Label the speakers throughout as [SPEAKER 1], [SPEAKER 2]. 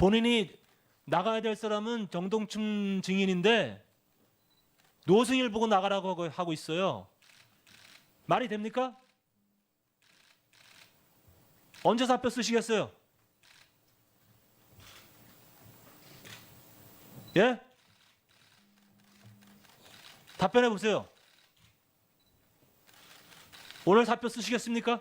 [SPEAKER 1] 본인이 나가야 될 사람은 정동춘 증인인데 노승일 보고 나가라고 하고 있어요. 말이 됩니까? 언제 사표 쓰시겠어요? 예? 답변해 보세요. 오늘 사표 쓰시겠습니까?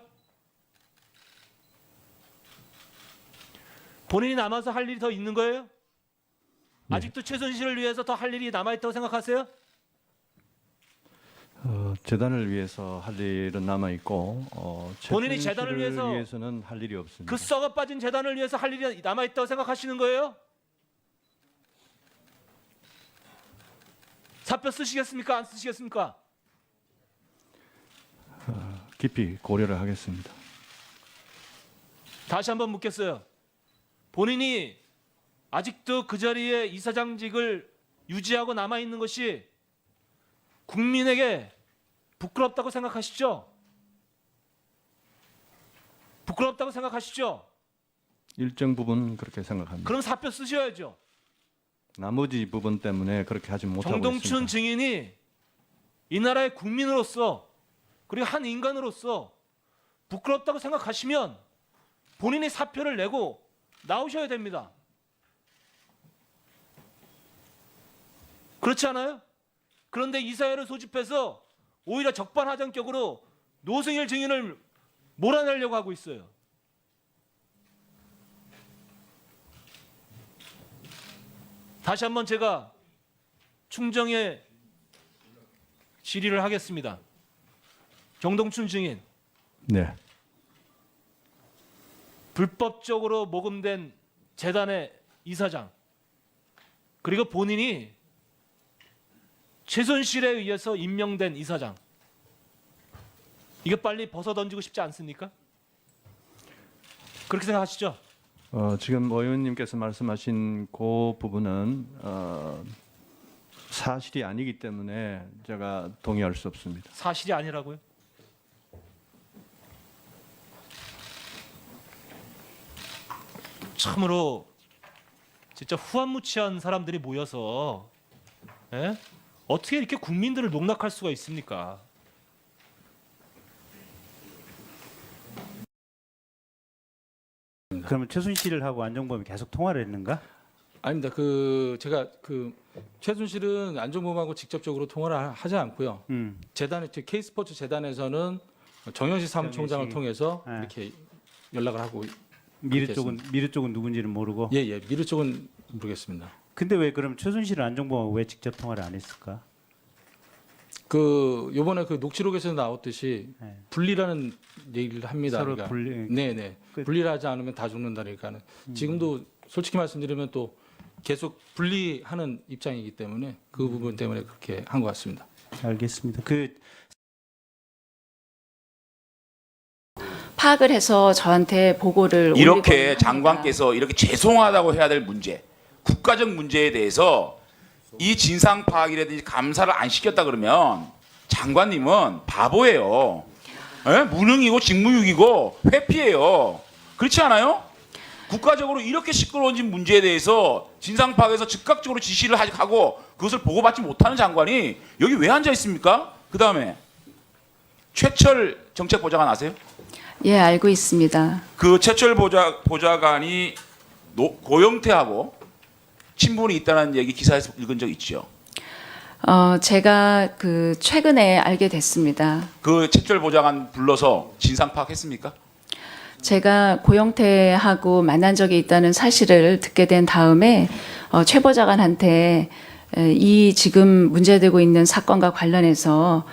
[SPEAKER 1] 본인이 남아서 할 일이 더 있는 거예요? 아직도 최순실을 위해서 더 할 일이 남아있다고 생각하세요?
[SPEAKER 2] 재단을 위해서 할 일은 남아 있고
[SPEAKER 1] 본인이 재단을
[SPEAKER 2] 위해서는 할 일이 없습니다.
[SPEAKER 1] 그 썩어 빠진 재단을 위해서 할 일이 남아있다고 생각하시는 거예요? 사표 쓰시겠습니까? 안 쓰시겠습니까?
[SPEAKER 2] 깊이 고려를 하겠습니다.
[SPEAKER 1] 다시 한번 묻겠어요. 본인이 아직도 그 자리에 이사장직을 유지하고 남아있는 것이 국민에게 부끄럽다고 생각하시죠? 부끄럽다고 생각하시죠?
[SPEAKER 2] 일정 부분 그렇게 생각합니다.
[SPEAKER 1] 그럼 사표 쓰셔야죠.
[SPEAKER 2] 나머지 부분 때문에 그렇게 하지 못하고
[SPEAKER 1] 정동춘
[SPEAKER 2] 있습니다.
[SPEAKER 1] 증인이 이 나라의 국민으로서 그리고 한 인간으로서 부끄럽다고 생각하시면 본인이 사표를 내고 나오셔야 됩니다. 그렇지 않아요? 그런데 이 사회를 소집해서 오히려 적반하장격으로 노승일 증인을 몰아내려고 하고 있어요. 다시 한번 제가 충정의 질의를 하겠습니다. 정동춘 증인,
[SPEAKER 2] 네.
[SPEAKER 1] 불법적으로 모금된 재단의 이사장, 그리고 본인이 최순실에 의해서 임명된 이사장, 이거 빨리 벗어던지고 싶지 않습니까? 그렇게 생각하시죠?
[SPEAKER 2] 지금 의원님께서 말씀하신 그 부분은 사실이 아니기 때문에 제가 동의할 수 없습니다.
[SPEAKER 1] 사실이 아니라고요? 참으로 진짜 후한무치한 사람들이 모여서 어떻게 이렇게 국민들을 농락할 수가 있습니까?
[SPEAKER 3] 그러면 최순실하고 안종범이 계속 통화를 했는가?
[SPEAKER 4] 아닙니다. 제가 최순실은 안종범하고 직접적으로 통화를 하지 않고요. 재단에 K스포츠 재단에서는 정영식 사무총장을 통해서
[SPEAKER 3] 네.
[SPEAKER 4] 이렇게 연락을 하고
[SPEAKER 3] 미르 쪽은 누군지는 모르고.
[SPEAKER 4] 예, 미르 쪽은 모르겠습니다.
[SPEAKER 3] 근데 왜 그럼 최순실은 안종범하고 왜 직접 통화를 안 했을까?
[SPEAKER 4] 요번에 녹취록에서 나왔듯이
[SPEAKER 3] 네.
[SPEAKER 4] 분리라는 얘기를 합니다.
[SPEAKER 3] 서로
[SPEAKER 4] 그러니까
[SPEAKER 3] 분리.
[SPEAKER 4] 네네. 분리를 하지 않으면 다 죽는다니까는. 지금도 솔직히 말씀드리면 또 계속 분리하는 입장이기 때문에 그 부분 때문에 그렇게 한 것 같습니다.
[SPEAKER 3] 알겠습니다.
[SPEAKER 5] 파악을 해서 저한테 보고를
[SPEAKER 6] 이렇게
[SPEAKER 5] 올리거나
[SPEAKER 6] 장관께서 이렇게 죄송하다고 해야 될 문제, 국가적 문제에 대해서 이 진상 파악이라든지 감사를 안 시켰다 그러면 장관님은 바보예요. 무능이고 직무유기고 회피예요. 그렇지 않아요? 국가적으로 이렇게 시끄러워진 문제에 대해서 진상 파악에서 즉각적으로 지시를 하고 그것을 보고받지 못하는 장관이 여기 왜 앉아 있습니까? 그 다음에 최철 정책보좌관 아세요?
[SPEAKER 5] 예, 알고 있습니다.
[SPEAKER 6] 그 최철 보좌관이 고영태하고 친분이 있다는 얘기 기사에서 읽은 적 있죠.
[SPEAKER 5] 제가 최근에 알게 됐습니다.
[SPEAKER 6] 그 최철 보좌관 불러서 진상 파악했습니까?
[SPEAKER 5] 제가 고영태하고 만난 적이 있다는 사실을 듣게 된 다음에 최 보좌관한테 이 지금 문제되고 있는 사건과 관련해서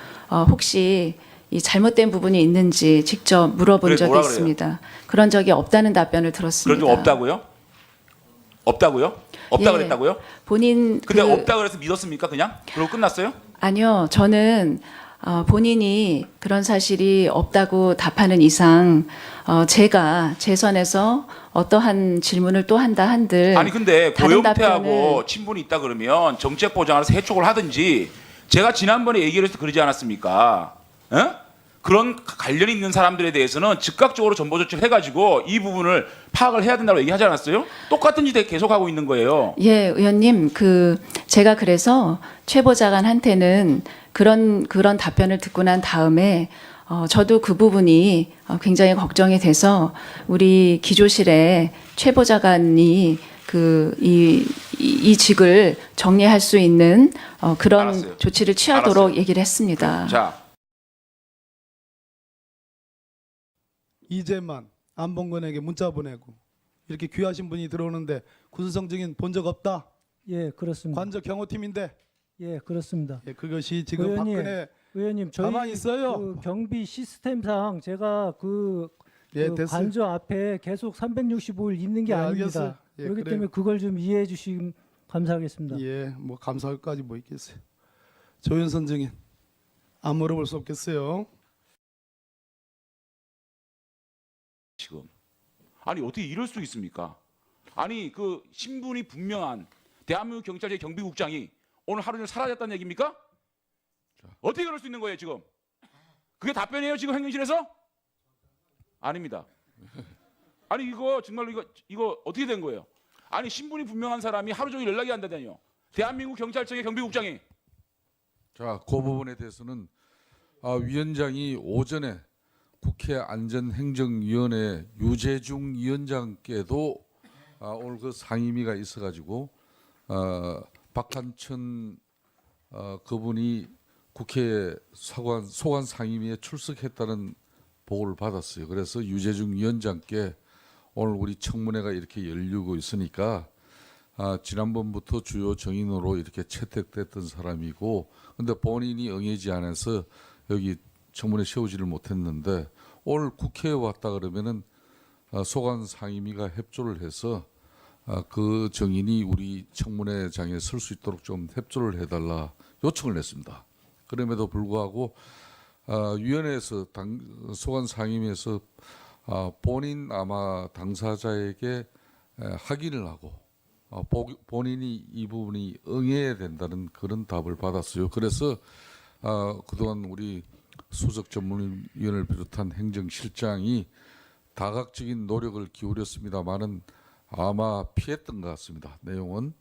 [SPEAKER 5] 혹시 이 잘못된 부분이 있는지 직접 물어본 적이
[SPEAKER 6] 뭐라 그래요?
[SPEAKER 5] 있습니다. 그런 적이 없다는 답변을 들었습니다.
[SPEAKER 6] 그런 적 없다고요? 없다고요? 없다
[SPEAKER 5] 예,
[SPEAKER 6] 그랬다고요?
[SPEAKER 5] 본인
[SPEAKER 6] 근데 없다 그래서 믿었습니까 그냥? 그러고 끝났어요?
[SPEAKER 5] 아니요, 저는 본인이 그런 사실이 없다고 답하는 이상 제가 제 선에서 어떠한 질문을 또 한다 한들
[SPEAKER 6] 아니 근데
[SPEAKER 5] 다른
[SPEAKER 6] 고영태하고
[SPEAKER 5] 답변을-
[SPEAKER 6] 친분이 있다 그러면 정책보좌관에서 해촉을 하든지 제가 지난번에 얘기를 해서 그러지 않았습니까? 그 그런 관련이 있는 사람들에 대해서는 즉각적으로 전보 조치를 해가지고 이 부분을 파악을 해야 된다고 얘기하지 않았어요? 똑같은 짓 계속 하고 있는 거예요.
[SPEAKER 5] 예, 의원님, 제가 그래서 최 보좌관한테는 그런 답변을 듣고 난 다음에 저도 그 부분이 굉장히 걱정이 돼서 우리 기조실에 최 보좌관이 이 직을 정리할 수 있는 그런
[SPEAKER 6] 알았어요.
[SPEAKER 5] 조치를 취하도록
[SPEAKER 6] 알았어요.
[SPEAKER 5] 얘기를 했습니다.
[SPEAKER 6] 자,
[SPEAKER 7] 이재만 안봉근에게 문자 보내고 이렇게 귀하신 분이 들어오는데 군수성 증인 본 적 없다.
[SPEAKER 8] 예, 그렇습니다.
[SPEAKER 7] 관저 경호팀인데
[SPEAKER 8] 예, 그렇습니다.
[SPEAKER 7] 예, 그것이 지금
[SPEAKER 8] 의원님,
[SPEAKER 7] 박근혜
[SPEAKER 8] 의원님, 저희
[SPEAKER 7] 가만히 있어요.
[SPEAKER 8] 그 경비 시스템상 제가
[SPEAKER 7] 예,
[SPEAKER 8] 그
[SPEAKER 7] 됐어요.
[SPEAKER 8] 관저 앞에 계속 365일 있는 게
[SPEAKER 7] 예,
[SPEAKER 8] 아닙니다.
[SPEAKER 7] 알겠어요. 예,
[SPEAKER 8] 그렇기
[SPEAKER 7] 그래요.
[SPEAKER 8] 때문에 그걸 좀 이해해 주시면 감사하겠습니다.
[SPEAKER 7] 예, 뭐 감사할 까지 뭐 있겠어요. 조윤선 증인 안 물어볼 수 없겠어요.
[SPEAKER 6] 지금 아니 어떻게 이럴 수 있습니까? 아니 그 신분이 분명한 대한민국 경찰청 경비국장이 오늘 하루 종일 사라졌다는 얘기입니까? 어떻게 그럴 수 있는 거예요 지금? 그게 답변이에요 지금 행정실에서? 아닙니다. 아니 이거 정말로 이거 어떻게 된 거예요? 아니 신분이 분명한 사람이 하루 종일 연락이 안 되다니요. 대한민국 경찰청의 경비국장이.
[SPEAKER 9] 자, 그 부분에 대해서는 위원장이 오전에 국회 안전행정위원회 유재중 위원장께도 오늘 그 상임위가 있어가지고 박한천 그분이 국회 소관 상임위에 출석했다는 보고를 받았어요. 그래서 유재중 위원장께 오늘 우리 청문회가 이렇게 열리고 있으니까 지난번부터 주요 정인으로 이렇게 채택됐던 사람이고, 근데 본인이 응하지 않아서 여기 청문회 세우지를 못했는데 오늘 국회에 왔다 그러면은 소관 상임위가 협조를 해서 그 정인이 우리 청문회장에 설 수 있도록 좀 협조를 해달라 요청을 했습니다. 그럼에도 불구하고 위원회에서 소관 상임위에서 본인 아마 당사자에게 확인을 하고 본인이 이 부분이 응해야 된다는 그런 답을 받았어요. 그래서 그동안 우리 수석 전문위원을 비롯한 행정실장이 다각적인 노력을 기울였습니다만은 아마 피했던 것 같습니다. 내용은.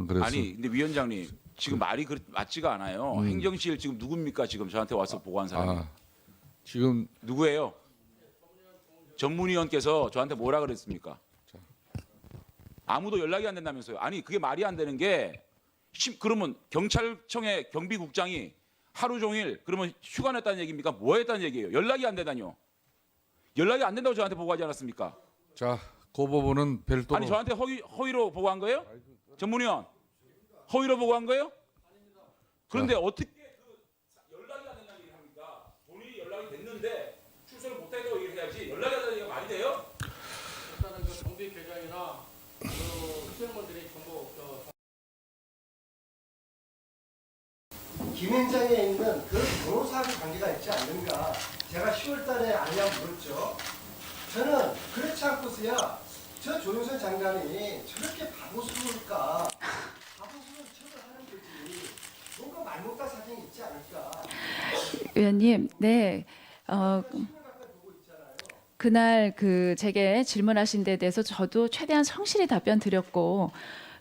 [SPEAKER 9] 그래서
[SPEAKER 6] 아니 근데 위원장님 지금 말이 맞지가 않아요. 행정실 지금 누굽니까 지금 저한테 와서 보고한 사람이.
[SPEAKER 9] 지금
[SPEAKER 6] 누구예요? 전문위원께서 저한테 뭐라 그랬습니까? 아무도 연락이 안 된다면서요. 아니 그게 말이 안 되는 게 그러면 경찰청의 경비국장이 하루 종일 그러면 휴가 냈다는 얘기입니까? 뭐 했다는 얘기예요? 연락이 안 되다뇨. 연락이 안 된다고 저한테 보고하지 않았습니까?
[SPEAKER 9] 자, 그 부분은 별도로
[SPEAKER 6] 아니 저한테 허위로 보고한 거예요? 전문위원 허위로 보고한 거예요? 그런데 어떻게 연락이 안 된다는 얘기를 합니까? 본인이 연락이 됐는데 출석을 못했다고 얘기를 해야지 연락이 안 된다는 얘기가 말이 돼요?
[SPEAKER 10] 일단은 그 경비 계장이나 그 수행원들이 전부
[SPEAKER 11] 김현장에 있는 그 변호사하고 관계가 있지 않는가. 제가 10월달에 알량 물었죠. 저는 그렇지 않고서야 저 조윤선 장관이 저렇게 바보스러울까. 바보스러운 척을 하는 거지. 뭔가 말 못할 사정이 있지 않을까.
[SPEAKER 5] 의원님, 네. 그날 제게 질문하신 데 대해서 저도 최대한 성실히 답변 드렸고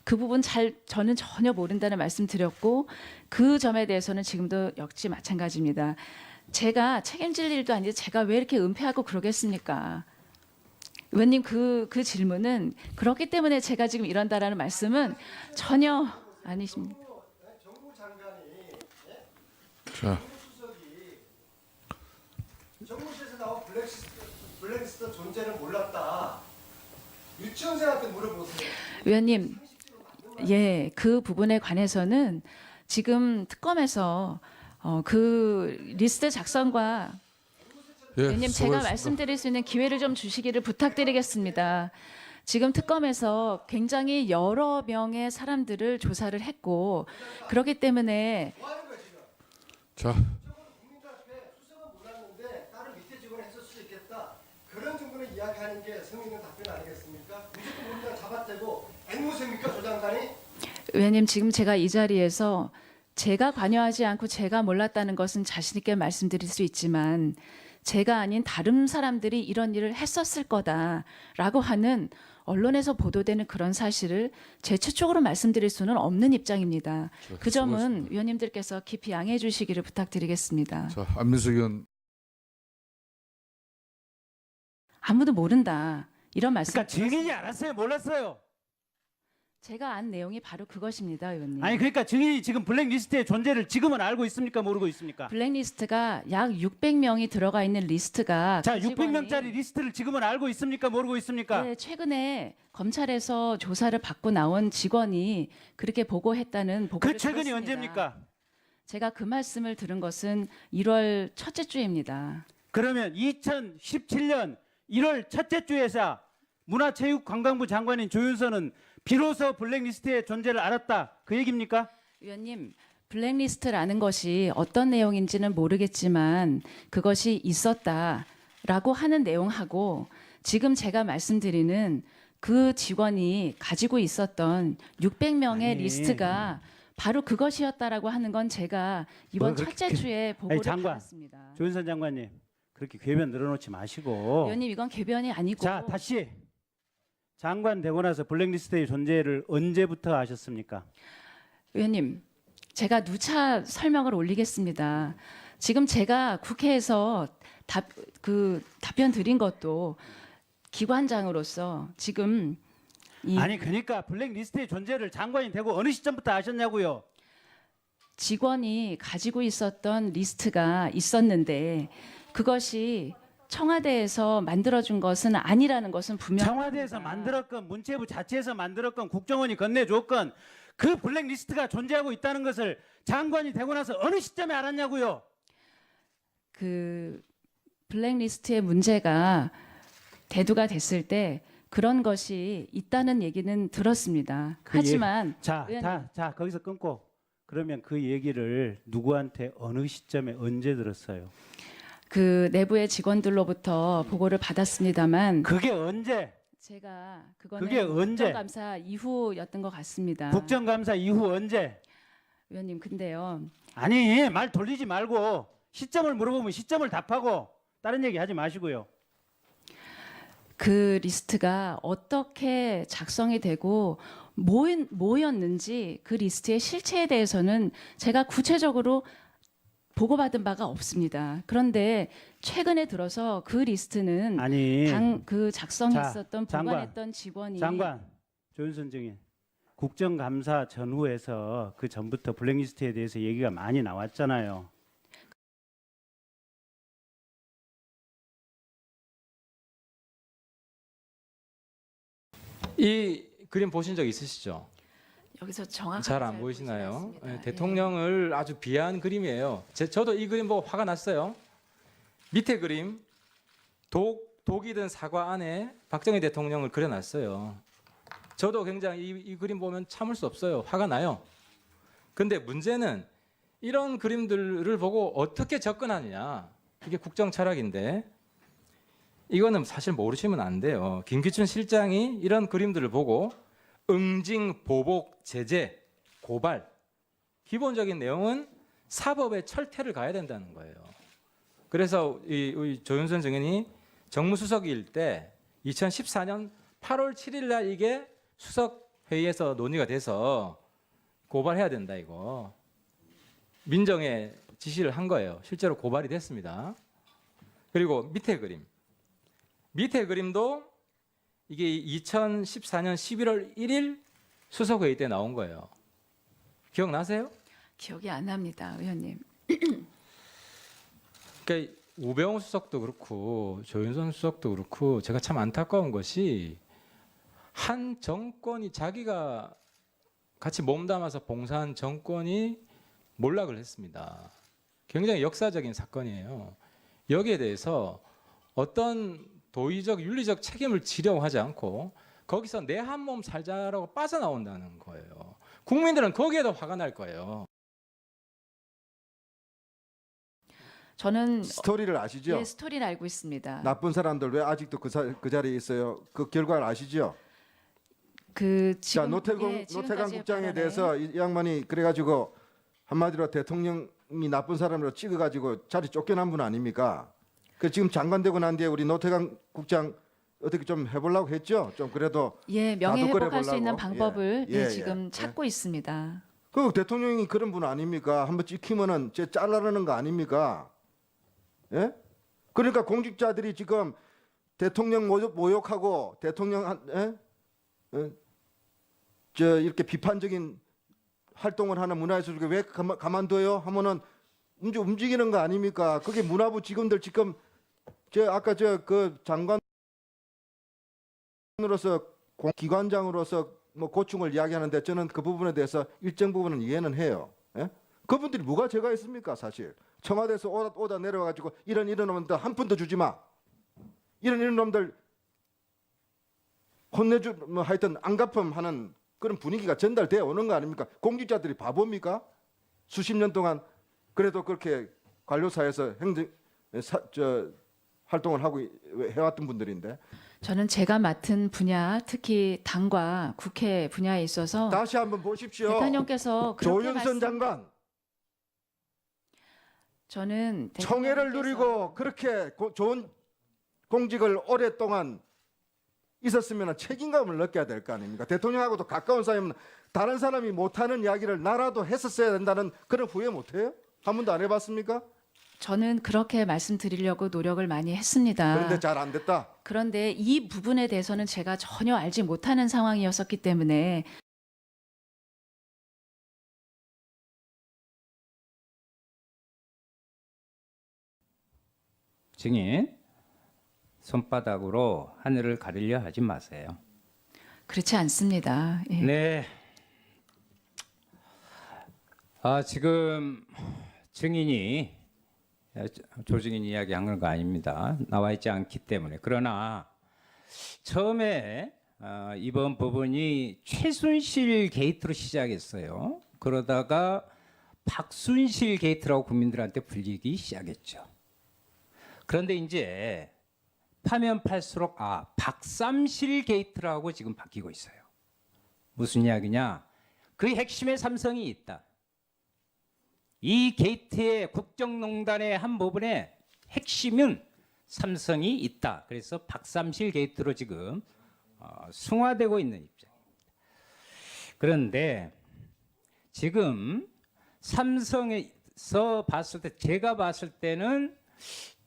[SPEAKER 5] 그 부분 저는 전혀 모른다는 말씀 드렸고 그 점에 대해서는 지금도 역시 마찬가지입니다. 제가 책임질 일도 아닌데 제가 왜 이렇게 은폐하고 그러겠습니까? 의원님 그 질문은 그렇기 때문에 제가 지금 이런다라는 말씀은 전혀 아니십니다.
[SPEAKER 11] 정부 장관이
[SPEAKER 9] 자,
[SPEAKER 11] 정부실에서 나온 블랙리스트 존재를 몰랐다. 유치원생한테 물어보세요.
[SPEAKER 5] 의원님, 예, 그 부분에 관해서는 지금 특검에서 그 리스트 작성과
[SPEAKER 9] 예,
[SPEAKER 5] 의원님 제가
[SPEAKER 9] 수고했습니다.
[SPEAKER 5] 말씀드릴 수 있는 기회를 좀 주시기를 부탁드리겠습니다. 지금 특검에서 굉장히 여러 명의 사람들을 조사를 했고 그렇기 때문에
[SPEAKER 9] 자,
[SPEAKER 11] 국민들 앞에 수석은 몰랐는데 다른 밑에 직원을 했을 수 있겠다. 그런 정도는 이야기하는 게 성의 있는 답변 아니겠습니까? 무조건 우리가 잡아떼고 앵무새입니까 조 장관이?
[SPEAKER 5] 의원님 지금 제가 이 자리에서 제가 관여하지 않고 제가 몰랐다는 것은 자신 있게 말씀드릴 수 있지만 제가 아닌 다른 사람들이 이런 일을 했었을 거다라고 하는 언론에서 보도되는 그런 사실을 제 측적으로 말씀드릴 수는 없는 입장입니다. 그 점은
[SPEAKER 9] 수고하셨습니다.
[SPEAKER 5] 위원님들께서 깊이 양해해 주시기를 부탁드리겠습니다.
[SPEAKER 9] 자, 안민석 의원.
[SPEAKER 5] 아무도 모른다. 이런 말씀.
[SPEAKER 3] 그러니까 증인이 알았어요, 몰랐어요?
[SPEAKER 5] 제가 안 내용이 바로 그것입니다, 의원님.
[SPEAKER 3] 아니 그러니까 증인이 지금 블랙리스트의 존재를 지금은 알고 있습니까, 모르고 있습니까?
[SPEAKER 5] 블랙리스트가 약 600명이 들어가 있는 리스트가
[SPEAKER 3] 자,
[SPEAKER 5] 그 직원이-
[SPEAKER 3] 600명짜리 리스트를 지금은 알고 있습니까, 모르고 있습니까?
[SPEAKER 5] 네, 최근에 검찰에서 조사를 받고 나온 직원이 그렇게 보고했다는 보고를
[SPEAKER 3] 그 최근이
[SPEAKER 5] 들었습니다.
[SPEAKER 3] 언제입니까?
[SPEAKER 5] 제가 그 말씀을 들은 것은 1월 첫째 주입니다.
[SPEAKER 3] 그러면 2017년 1월 첫째 주에서 문화체육관광부 장관인 조윤선은 비로소 블랙리스트의 존재를 알았다, 그 얘기입니까?
[SPEAKER 5] 위원님, 블랙리스트라는 것이 어떤 내용인지는 모르겠지만 그것이 있었다라고 하는 내용하고 지금 제가 말씀드리는 그 직원이 가지고 있었던 600명의
[SPEAKER 3] 아니.
[SPEAKER 5] 리스트가 바로 그것이었다라고 하는 건 제가 이번
[SPEAKER 3] 뭐 그렇게
[SPEAKER 5] 첫째 주에 보고를
[SPEAKER 3] 장관.
[SPEAKER 5] 받았습니다.
[SPEAKER 3] 조윤선 장관님, 그렇게 궤변 늘어놓지 마시고.
[SPEAKER 5] 위원님, 이건 궤변이 아니고
[SPEAKER 3] 자, 다시 장관 되고 나서 블랙리스트의 존재를 언제부터 아셨습니까?
[SPEAKER 5] 위원님, 제가 누차 설명을 올리겠습니다. 지금 제가 국회에서 답변 드린 것도 기관장으로서 지금
[SPEAKER 3] 아니 그러니까 블랙리스트의 존재를 장관이 되고 어느 시점부터 아셨냐고요?
[SPEAKER 5] 직원이 가지고 있었던 리스트가 있었는데 그것이 청와대에서 만들어준 것은 아니라는 것은 분명합니다.
[SPEAKER 3] 청와대에서 만들었건 문체부 자체에서 만들었건 국정원이 건네줬건 그 블랙리스트가 존재하고 있다는 것을 장관이 되고 나서 어느 시점에 알았냐고요?
[SPEAKER 5] 그 블랙리스트의 문제가 대두가 됐을 때 그런 것이 있다는 얘기는 들었습니다.
[SPEAKER 3] 그
[SPEAKER 5] 하지만
[SPEAKER 3] 자,
[SPEAKER 5] 의원님.
[SPEAKER 3] 자 거기서 끊고 그러면 그 얘기를 누구한테 어느 시점에 언제 들었어요?
[SPEAKER 5] 그 내부의 직원들로부터 보고를 받았습니다만
[SPEAKER 3] 그게 언제?
[SPEAKER 5] 제가 그거는
[SPEAKER 3] 그게 언제?
[SPEAKER 5] 국정감사 이후였던 것 같습니다.
[SPEAKER 3] 국정감사 이후 언제?
[SPEAKER 5] 위원님, 근데요.
[SPEAKER 3] 아니 말 돌리지 말고 시점을 물어보면 시점을 답하고 다른 얘기 하지 마시고요.
[SPEAKER 5] 그 리스트가 어떻게 작성이 되고 뭐였는지 그 리스트의 실체에 대해서는 제가 구체적으로 보고받은 바가 없습니다. 그런데 최근에 들어서 그 리스트는
[SPEAKER 3] 아니
[SPEAKER 5] 그 작성했었던
[SPEAKER 3] 장관,
[SPEAKER 5] 보관했던 직원이
[SPEAKER 3] 장관 조윤선 증인 국정감사 전후에서 그 전부터 블랙리스트에 대해서 얘기가 많이 나왔잖아요.
[SPEAKER 4] 이 그림 보신 적 있으시죠?
[SPEAKER 5] 여기서 정확하게
[SPEAKER 4] 잘 안
[SPEAKER 5] 잘
[SPEAKER 4] 보이시나요?
[SPEAKER 5] 보이지 않습니다.
[SPEAKER 4] 예, 대통령을 아주 비하한 그림이에요. 저도 이 그림 보고 화가 났어요. 밑에 그림 독이 든 사과 안에 박정희 대통령을 그려놨어요. 저도 굉장히 이 그림 보면 참을 수 없어요. 화가 나요. 근데 문제는 이런 그림들을 보고 어떻게 접근하느냐. 이게 국정 철학인데 이거는 사실 모르시면 안 돼요. 김기춘 실장이 이런 그림들을 보고 응징, 보복, 제재, 고발 기본적인 내용은 사법의 철퇴를 가야 된다는 거예요. 그래서 우리 조윤선 증인이 정무수석일 때 2014년 8월 7일 날 이게 수석 회의에서 논의가 돼서 고발해야 된다 이거 민정에 지시를 한 거예요. 실제로 고발이 됐습니다. 그리고 밑에 그림도 이게 2014년 11월 1일 수석회의 때 나온 거예요. 기억나세요?
[SPEAKER 5] 기억이 안 납니다, 의원님.
[SPEAKER 4] 그러니까 우병우 수석도 그렇고 조윤선 수석도 그렇고 제가 참 안타까운 것이 한 정권이 자기가 같이 몸담아서 봉사한 정권이 몰락을 했습니다. 굉장히 역사적인 사건이에요. 여기에 대해서 어떤 도의적 윤리적 책임을 지려고 하지 않고 거기서 내 한 몸 살자라고 빠져나온다는 거예요. 국민들은 거기에도 화가 날 거예요.
[SPEAKER 5] 저는
[SPEAKER 12] 스토리를 아시죠?
[SPEAKER 5] 예, 스토리를 알고 있습니다.
[SPEAKER 12] 나쁜 사람들 왜 아직도 그 자리에 있어요? 그 결과를 아시죠?
[SPEAKER 5] 그
[SPEAKER 12] 자,
[SPEAKER 5] 지금
[SPEAKER 12] 노태강 국장에 대해서 이 양반이 그래가지고 한마디로 대통령이 나쁜 사람으로 찍어가지고 자리 쫓겨난 분 아닙니까? 그 지금 장관 되고 난 뒤에 우리 노태강 국장 어떻게 좀 해보려고 했죠? 좀 그래도
[SPEAKER 5] 예, 명예 회복할 수 있는
[SPEAKER 12] 나도
[SPEAKER 5] 방법을
[SPEAKER 12] 예, 예,
[SPEAKER 5] 지금
[SPEAKER 12] 예.
[SPEAKER 5] 찾고 있습니다.
[SPEAKER 12] 그 대통령이 그런 분 아닙니까? 한번 찍히면은 제 잘라내는 거 아닙니까? 예? 그러니까 공직자들이 지금 대통령 모욕하고 대통령 저 이렇게 비판적인 활동을 하는 문화예술가 왜 가만둬요? 하면은 움직이는 거 아닙니까? 그게 문화부 직원들 지금 저 아까 저 그 장관으로서 기관장으로서 뭐 고충을 이야기하는데 저는 그 부분에 대해서 일정 부분은 이해는 해요. 예? 그분들이 뭐가 죄가 있습니까, 사실? 청와대에서 오다 내려와가지고 이런 놈들 한 푼도 주지 마. 이런 놈들 혼내주 뭐 하여튼 안갚음하는 그런 분위기가 전달되어 오는 거 아닙니까? 공직자들이 바보입니까? 수십 년 동안 그래도 그렇게 관료사에서 활동을 하고 해왔던 분들인데.
[SPEAKER 5] 저는 제가 맡은 분야, 특히 당과 국회 분야에 있어서
[SPEAKER 12] 다시 한번 보십시오.
[SPEAKER 5] 대통령께서 그렇게
[SPEAKER 12] 조윤선 장관
[SPEAKER 5] 저는
[SPEAKER 12] 청해를
[SPEAKER 5] 대통령께서
[SPEAKER 12] 누리고 그렇게 좋은 공직을 오랫동안 있었으면 책임감을 느껴야 될 거 아닙니까? 대통령하고도 가까운 사이면 다른 사람이 못하는 이야기를 나라도 했었어야 된다는 그런 후회 못해요? 한 번도 안 해봤습니까?
[SPEAKER 5] 저는 그렇게 말씀드리려고 노력을 많이 했습니다.
[SPEAKER 12] 그런데 잘 안 됐다.
[SPEAKER 5] 그런데 이 부분에 대해서는 제가 전혀 알지 못하는 상황이었었기 때문에
[SPEAKER 13] 증인, 손바닥으로 하늘을 가리려 하지 마세요.
[SPEAKER 5] 그렇지 않습니다. 예.
[SPEAKER 13] 네. 지금 증인이 조증인이 이야기한 거 아닙니다. 나와 있지 않기 때문에. 그러나 처음에 이번 법원이 최순실 게이트로 시작했어요. 그러다가 박순실 게이트라고 국민들한테 불리기 시작했죠. 그런데 이제 파면 팔수록 박삼실 게이트라고 지금 바뀌고 있어요. 무슨 이야기냐? 그 핵심에 삼성이 있다. 이 게이트에 국정농단의 한 부분에 핵심은 삼성이 있다. 그래서 박삼실 게이트로 지금 승화되고 있는 입장입니다. 그런데 지금 삼성에서 봤을 때 제가 봤을 때는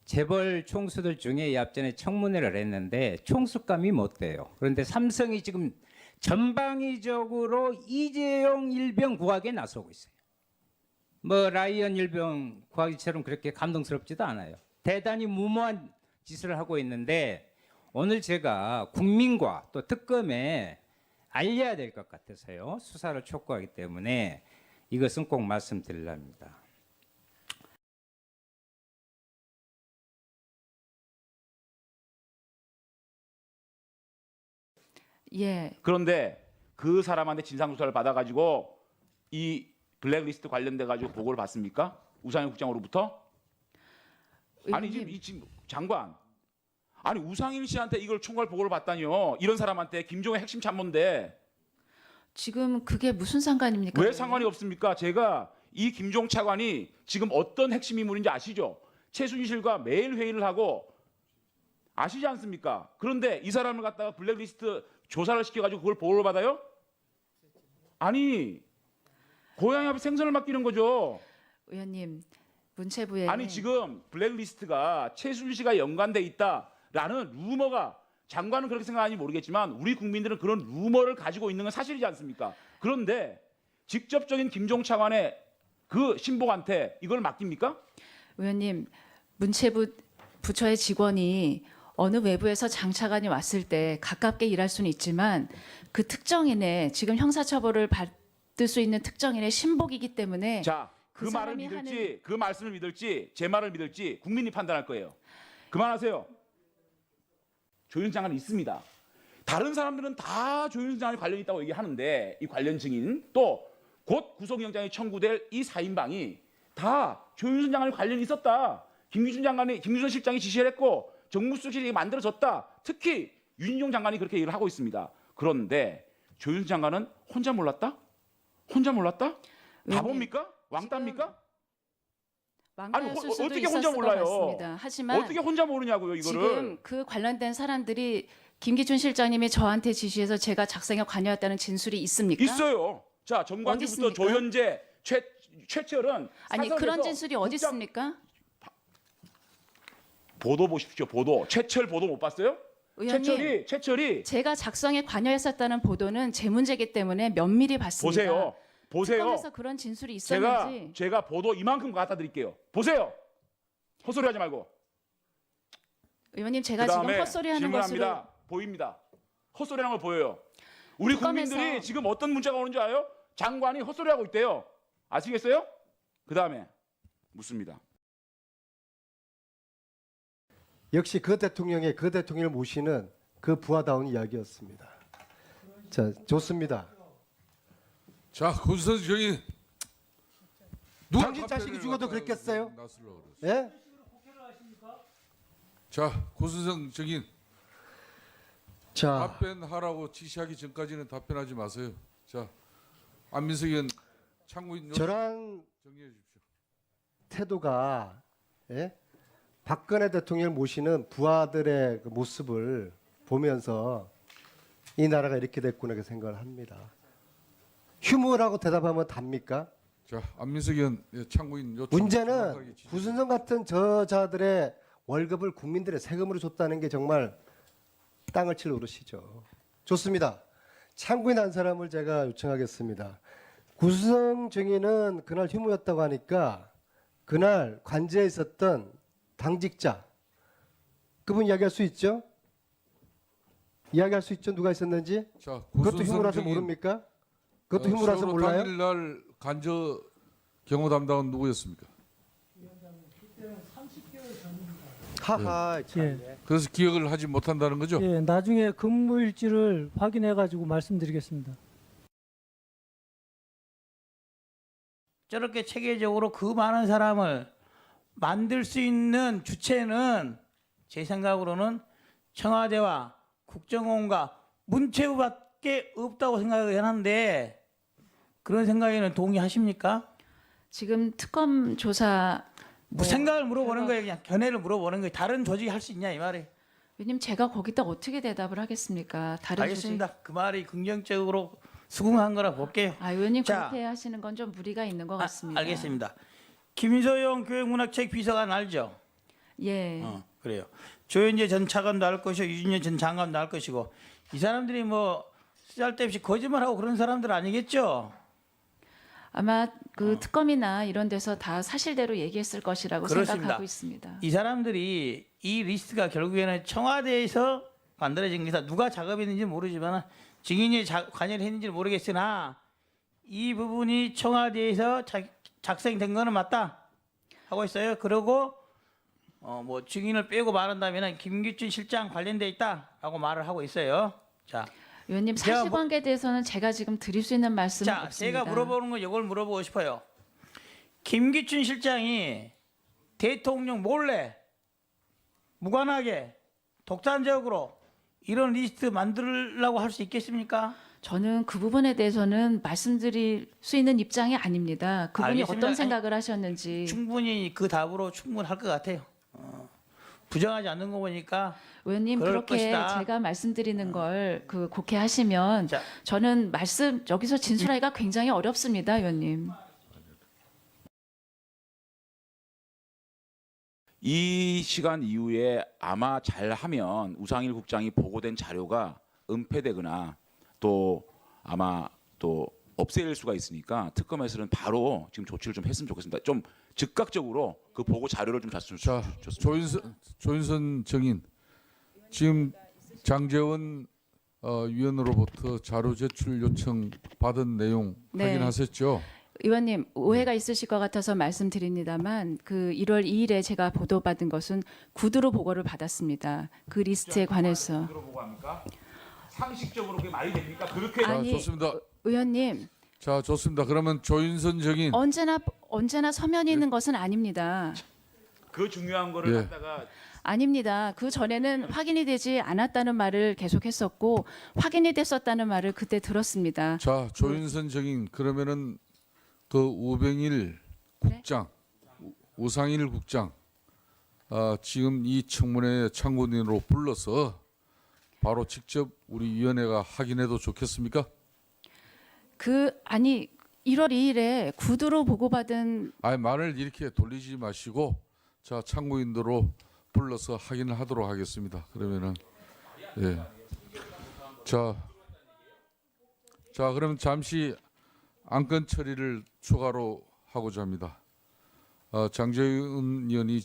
[SPEAKER 13] 재벌 총수들 중에 이 앞전에 청문회를 했는데 총수감이 못 돼요. 그런데 삼성이 지금 전방위적으로 이재용 일병 구하기에 나서고 있어요. 뭐 라이언 일병 구하기처럼 그렇게 감동스럽지도 않아요. 대단히 무모한 짓을 하고 있는데 오늘 제가 국민과 또 특검에 알려야 될 것 같아서요. 수사를 촉구하기 때문에 이것은 꼭 말씀드리려 합니다.
[SPEAKER 5] 예.
[SPEAKER 6] 그런데 그 사람한테 진상조사를 받아가지고 이 블랙리스트 관련돼 가지고 보고를 받습니까? 우상현 국장으로부터? 아니 지금 장관, 아니 우상일 씨한테 이걸 총괄 보고를 받다니요. 이런 사람한테 김종의 핵심 참모인데
[SPEAKER 5] 지금 그게 무슨 상관입니까?
[SPEAKER 6] 왜 상관이 없습니까? 제가 이 김종 차관이 지금 어떤 핵심 인물인지 아시죠? 최순실과 매일 회의를 하고 아시지 않습니까? 그런데 이 사람을 갖다가 블랙리스트 조사를 시켜가지고 그걸 보고를 받아요? 아니 고양이 앞에 생선을 맡기는 거죠.
[SPEAKER 5] 의원님, 문체부에
[SPEAKER 6] 아니 지금 블랙리스트가 최순실씨가 연관돼 있다라는 루머가 장관은 그렇게 생각하는지 모르겠지만 우리 국민들은 그런 루머를 가지고 있는 건 사실이지 않습니까? 그런데 직접적인 김종 차관의 그 신복한테 이걸 맡깁니까?
[SPEAKER 5] 의원님, 문체부 부처의 직원이 어느 외부에서 장차관이 왔을 때 가깝게 일할 수는 있지만 그 특정인의 지금 형사처벌을 받을 수 있는 특정인의 신복이기 때문에
[SPEAKER 6] 자, 그 말을
[SPEAKER 5] 사람이
[SPEAKER 6] 믿을지 그 말씀을 믿을지 제 말을 믿을지 국민이 판단할 거예요. 그만하세요. 조윤선 장관이 있습니다. 다른 사람들은 다 조윤선 장관이 관련이 있다고 얘기하는데 이 관련 증인 또 곧 구속영장이 청구될 이 4인방이 다 조윤선 장관이 관련이 있었다. 김규준 실장이 지시를 했고 정무수석실이 만들어졌다. 특히 윤인용 장관이 그렇게 얘기를 하고 있습니다. 그런데 조윤선 장관은 혼자 몰랐다? 혼자 몰랐다? 바보입니까? 왕따입니까?
[SPEAKER 5] 망가졌을 수도
[SPEAKER 6] 어떻게
[SPEAKER 5] 있었을
[SPEAKER 6] 혼자
[SPEAKER 5] 것
[SPEAKER 6] 몰라요?
[SPEAKER 5] 같습니다. 하지만
[SPEAKER 6] 어떻게 혼자 모르냐고요, 이거를.
[SPEAKER 5] 지금 그 관련된 사람들이 김기춘 실장님이 저한테 지시해서 제가 작성에 관여했다는 진술이 있습니까?
[SPEAKER 6] 있어요. 자,
[SPEAKER 5] 어디
[SPEAKER 6] 정관기부터
[SPEAKER 5] 있습니까?
[SPEAKER 6] 조현재, 최철은
[SPEAKER 5] 아니
[SPEAKER 6] 사설에서
[SPEAKER 5] 그런 진술이 어디
[SPEAKER 6] 국장-
[SPEAKER 5] 있습니까?
[SPEAKER 6] 보도 보십시오. 보도. 최철 보도 못 봤어요?
[SPEAKER 5] 의원님,
[SPEAKER 6] 최철이
[SPEAKER 5] 제가 작성에 관여했었다는 보도는 제 문제이기 때문에 면밀히 봤습니다.
[SPEAKER 6] 보세요.
[SPEAKER 5] 특검에서 그런 진술이 있었는지
[SPEAKER 6] 제가 보도 이만큼 갖다 드릴게요. 보세요. 헛소리하지 말고.
[SPEAKER 5] 의원님 제가 지금
[SPEAKER 6] 그다음에
[SPEAKER 5] 헛소리하는 것으로
[SPEAKER 6] 질문합니다. 보입니다. 헛소리하는 거 보여요. 우리
[SPEAKER 5] 특검에서
[SPEAKER 6] 국민들이 지금 어떤 문자가 오는지 알아요? 장관이 헛소리하고 있대요. 아시겠어요? 그다음에 묻습니다.
[SPEAKER 11] 역시 그 대통령의 그 대통령을 모시는 그 부하다운 이야기였습니다. 자, 좋습니다.
[SPEAKER 9] 자, 고수선 저기 누가
[SPEAKER 11] 당신 자식이
[SPEAKER 9] 답변을
[SPEAKER 11] 죽어도
[SPEAKER 9] 갖다
[SPEAKER 11] 그랬겠어요?
[SPEAKER 9] 놨으려고 그랬어.
[SPEAKER 11] 예?
[SPEAKER 9] 자, 고수선 저기
[SPEAKER 11] 자,
[SPEAKER 9] 답변하라고 지시하기 전까지는 답변하지 마세요. 자, 안민석 의원 참고인
[SPEAKER 11] 저랑
[SPEAKER 9] 정리해 주십시오.
[SPEAKER 11] 태도가 예? 박근혜 대통령을 모시는 부하들의 그 모습을 보면서 이 나라가 이렇게 됐구나 그 생각을 합니다. 휴무라고 대답하면 답니까?
[SPEAKER 9] 자, 안민석 의원 참고인 요청
[SPEAKER 11] 문제는
[SPEAKER 9] 정확하게 지시해
[SPEAKER 11] 구순성 같은 저자들의 월급을 국민들의 세금으로 줬다는 게 정말 땅을 칠 노릇이죠. 좋습니다. 참고인 한 사람을 제가 요청하겠습니다. 구순성 증인은 그날 휴무였다고 하니까 그날 관제에 있었던 당직자 그분 이야기할 수 있죠? 이야기할 수 있죠? 누가 있었는지?
[SPEAKER 9] 자,
[SPEAKER 11] 그것도
[SPEAKER 9] 고순성
[SPEAKER 11] 휴무라서
[SPEAKER 9] 증인,
[SPEAKER 11] 모릅니까? 그것도 휴무라서
[SPEAKER 9] 세월호
[SPEAKER 11] 몰라요?
[SPEAKER 9] 당일날 간저 경호 담당은 누구였습니까?
[SPEAKER 11] 하하 참.
[SPEAKER 8] 예.
[SPEAKER 9] 그래서 기억을 하지 못한다는 거죠?
[SPEAKER 8] 예, 나중에 근무일지를 확인해 가지고 말씀드리겠습니다.
[SPEAKER 3] 저렇게 체계적으로 그 많은 사람을 만들 수 있는 주체는 제 생각으로는 청와대와 국정원과 문체부밖에 없다고 생각을 하는데 그런 생각에는 동의하십니까?
[SPEAKER 5] 지금 특검 조사
[SPEAKER 3] 뭐 생각을 물어보는 거예요. 그냥 견해를 물어보는 거예요. 다른 조직이 할 수 있냐 이 말이에요.
[SPEAKER 5] 의원님 제가 거기다 어떻게 대답을 하겠습니까? 다른
[SPEAKER 3] 알겠습니다. 그 말이 긍정적으로 수긍한 거라 볼게요.
[SPEAKER 5] 아, 의원님
[SPEAKER 3] 자,
[SPEAKER 5] 그렇게 하시는 건 좀 무리가 있는 것 같습니다.
[SPEAKER 3] 알겠습니다. 김소영 교육문학책 비서관 알죠?
[SPEAKER 5] 예.
[SPEAKER 3] 그래요. 조현재 전 차관도 알 것이고 유진열 전 장관도 알 것이고 이 사람들이 뭐 쓰잘데없이 거짓말하고 그런 사람들 아니겠죠?
[SPEAKER 5] 아마 그 특검이나 이런 데서 다 사실대로 얘기했을 것이라고
[SPEAKER 3] 그렇습니다.
[SPEAKER 5] 생각하고 있습니다.
[SPEAKER 3] 이 사람들이 이 리스트가 결국에는 청와대에서 만들어진 게다 누가 작업했는지 모르지만 증인이 관여를 했는지 모르겠으나 이 부분이 청와대에서 작성된 거는 맞다 하고 있어요. 그리고 뭐 증인을 빼고 말한다면 김기춘 실장 관련돼 있다라고 말을 하고 있어요. 자,
[SPEAKER 5] 의원님
[SPEAKER 3] 제가
[SPEAKER 5] 사실관계에 대해서는 제가 지금 드릴 수 있는 말씀은
[SPEAKER 3] 자,
[SPEAKER 5] 없습니다.
[SPEAKER 3] 제가 물어보는 건 이걸 물어보고 싶어요. 김기춘 실장이 대통령 몰래 무관하게 독단적으로 이런 리스트 만들려고 할 수 있겠습니까?
[SPEAKER 5] 저는 그 부분에 대해서는 말씀드릴 수 있는 입장이 아닙니다. 그분이
[SPEAKER 3] 알겠습니다.
[SPEAKER 5] 어떤
[SPEAKER 3] 아니,
[SPEAKER 5] 생각을 하셨는지.
[SPEAKER 3] 충분히 그 답으로 충분할 것 같아요. 부정하지 않는 거 보니까
[SPEAKER 5] 의원님
[SPEAKER 3] 그럴
[SPEAKER 5] 그렇게
[SPEAKER 3] 것이다.
[SPEAKER 5] 제가 말씀드리는 걸 그 곡해하시면
[SPEAKER 3] 자.
[SPEAKER 5] 저는 여기서 진술하기가 굉장히 어렵습니다, 의원님.
[SPEAKER 6] 이 시간 이후에 아마 잘하면 우상일 국장이 보고된 자료가 은폐되거나 또 아마 또 없앨 수가 있으니까 특검에서는 바로 지금 조치를 좀 했으면 좋겠습니다. 좀 즉각적으로 그 보고 자료를 좀 줬으면
[SPEAKER 9] 자,
[SPEAKER 6] 좋습니다.
[SPEAKER 9] 조윤선 정인 지금 장재원 위원으로부터 자료 제출 요청 받은 내용
[SPEAKER 5] 네.
[SPEAKER 9] 확인하셨죠?
[SPEAKER 5] 의원님 오해가 있으실 것 같아서 말씀드립니다만 그 1월 2일에 제가 보도받은 것은 구두로 보고를 받았습니다. 그 리스트에 관해서.
[SPEAKER 6] 보고합니까? 상식적으로 그게 말이 됩니까? 그렇게
[SPEAKER 9] 자,
[SPEAKER 5] 아니,
[SPEAKER 9] 좋습니다.
[SPEAKER 5] 의원님
[SPEAKER 9] 자, 좋습니다. 그러면 조윤선 정인
[SPEAKER 5] 언제나 서면이 있는 것은 아닙니다.
[SPEAKER 6] 그 중요한 거를
[SPEAKER 9] 예.
[SPEAKER 6] 갖다가
[SPEAKER 5] 아닙니다. 그 전에는 확인이 되지 않았다는 말을 계속했었고 확인이 됐었다는 말을 그때 들었습니다.
[SPEAKER 9] 자, 조윤선 정인 그러면은 그 우병일 국장 우상일 국장 지금 이 청문회 참고인으로 불러서 바로 직접 우리 위원회가 확인해도 좋겠습니까?
[SPEAKER 5] 아니 1월 2일에 구두로 보고받은
[SPEAKER 9] 아니 말을 이렇게 돌리지 마시고 자 참고인으로 불러서 확인을 하도록 하겠습니다. 그러면은 예. 자 그럼 잠시 안건 처리를 추가로 하고자 합니다. 장재훈 의원이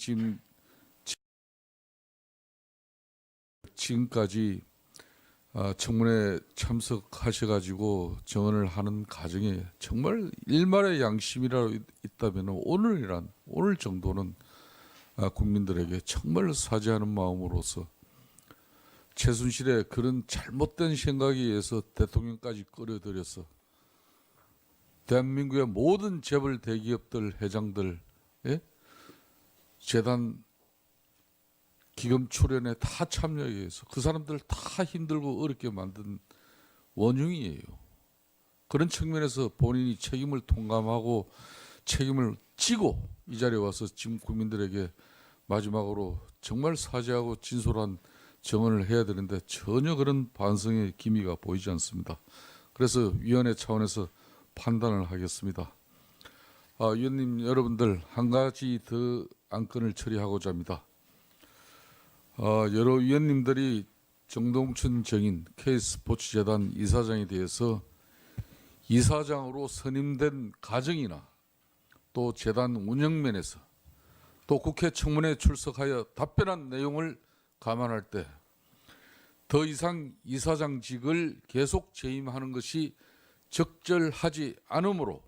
[SPEAKER 9] 지금까지 청문회 참석하셔가지고 정언을 하는 과정에 정말 일말의 양심이라도 있다면 오늘 정도는 국민들에게 정말 사죄하는 마음으로서 최순실의 그런 잘못된 생각에 의해서 대통령까지 끌어들여서 대한민국의 모든 재벌 대기업들 회장들 재단 기금 출연에 다 참여해 해서 그 사람들 다 힘들고 어렵게 만든 원흉이에요. 그런 측면에서 본인이 책임을 통감하고 책임을 지고 이 자리에 와서 지금 국민들에게 마지막으로 정말 사죄하고 진솔한 정언을 해야 되는데 전혀 그런 반성의 기미가 보이지 않습니다. 그래서 위원회 차원에서 판단을 하겠습니다. 위원님 여러분들 한 가지 더 안건을 처리하고자 합니다. 여러 위원님들이 정동춘 정인 K스포츠재단 이사장에 대해서 이사장으로 선임된 과정이나 또 재단 운영면에서 또 국회 청문회에 출석하여 답변한 내용을 감안할 때 더 이상 이사장직을 계속 재임하는 것이 적절하지 않으므로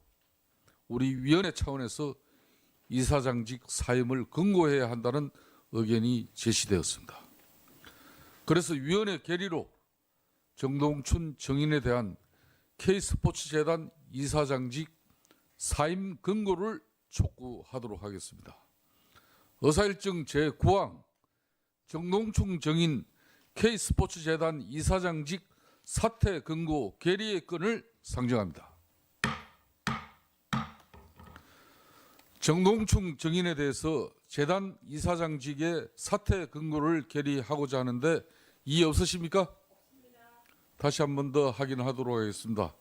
[SPEAKER 9] 우리 위원회 차원에서 이사장직 사임을 권고해야 한다는 의견이 제시되었습니다. 그래서 위원회 결의로 정동춘 정인에 대한 K스포츠재단 이사장직 사임 권고를 촉구하도록 하겠습니다. 의사일정 제9항 정동춘 정인 K스포츠재단 이사장직 사퇴 권고 결의의 건을 상정합니다. 정동춘 정인에 대해서 재단 이사장직의 사퇴 권고를 결의하고자 하는데 이의 없으십니까? 다시 한 번 더 확인하도록 하겠습니다.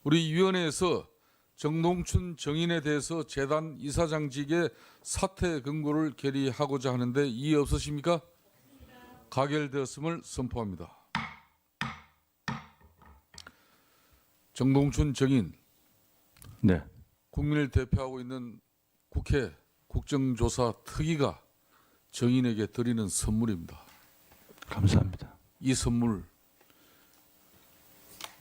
[SPEAKER 9] 우리 위원회에서 정동춘 정인에 대해서 재단 이사장직의 사퇴 권고를 결의하고자 하는데 이의 없으십니까? 가결되었음을 선포합니다. 정동춘 정인,
[SPEAKER 2] 네.
[SPEAKER 9] 국민을 대표하고 있는 국회 국정조사 특위가 정인에게 드리는 선물입니다.
[SPEAKER 2] 감사합니다.
[SPEAKER 9] 이 선물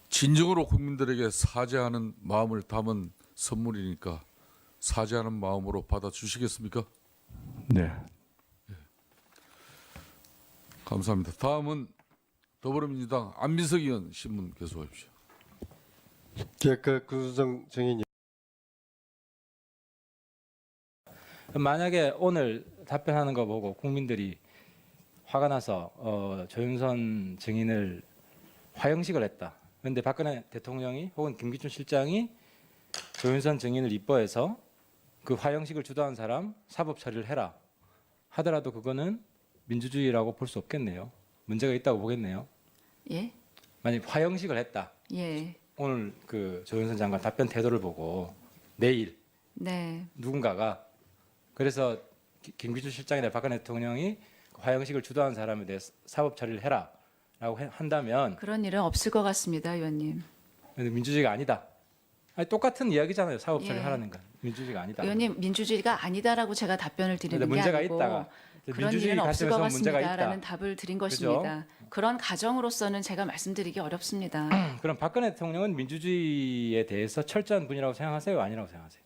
[SPEAKER 9] 진정으로 국민들에게 사죄하는 마음을 담은 선물이니까 사죄하는 마음으로 받아주시겠습니까?
[SPEAKER 2] 네.
[SPEAKER 9] 감사합니다. 다음은 더불어민주당 안민석 의원 신문 계속하십시오.
[SPEAKER 11] 구수정 정인이
[SPEAKER 10] 만약에 오늘 답변하는 거 보고 국민들이 화가 나서 조윤선 증인을 화형식을 했다. 그런데 박근혜 대통령이 혹은 김기춘 실장이 조윤선 증인을 이뻐해서 그 화형식을 주도한 사람 사법 처리를 해라 하더라도 그거는 민주주의라고 볼 수 없겠네요. 문제가 있다고 보겠네요.
[SPEAKER 5] 예?
[SPEAKER 10] 만약 화형식을 했다.
[SPEAKER 5] 예.
[SPEAKER 10] 오늘 그 조윤선 장관 답변 태도를 보고 내일
[SPEAKER 5] 네.
[SPEAKER 10] 누군가가 그래서 김기춘 실장이나 박근혜 대통령이 화형식을 주도한 사람에 대해 사법 처리를 해라라고 한다면
[SPEAKER 5] 그런 일은 없을 것 같습니다, 의원님.
[SPEAKER 10] 민주주의가 아니다. 아니, 똑같은 이야기잖아요. 사법
[SPEAKER 5] 예.
[SPEAKER 10] 처리하라는 건 민주주의가 아니다.
[SPEAKER 5] 의원님, 민주주의가 아니다라고 제가 답변을 드리는 게
[SPEAKER 10] 문제가
[SPEAKER 5] 아니고
[SPEAKER 10] 있다가
[SPEAKER 5] 그런
[SPEAKER 10] 민주주의
[SPEAKER 5] 일은 없을 것
[SPEAKER 10] 관점에서 문제가
[SPEAKER 5] 같습니다라는
[SPEAKER 10] 있다.
[SPEAKER 5] 답을 드린
[SPEAKER 10] 그죠?
[SPEAKER 5] 것입니다. 그런 가정으로서는 제가 말씀드리기 어렵습니다.
[SPEAKER 10] 그럼 박근혜 대통령은 민주주의에 대해서 철저한 분이라고 생각하세요? 아니라고 생각하세요?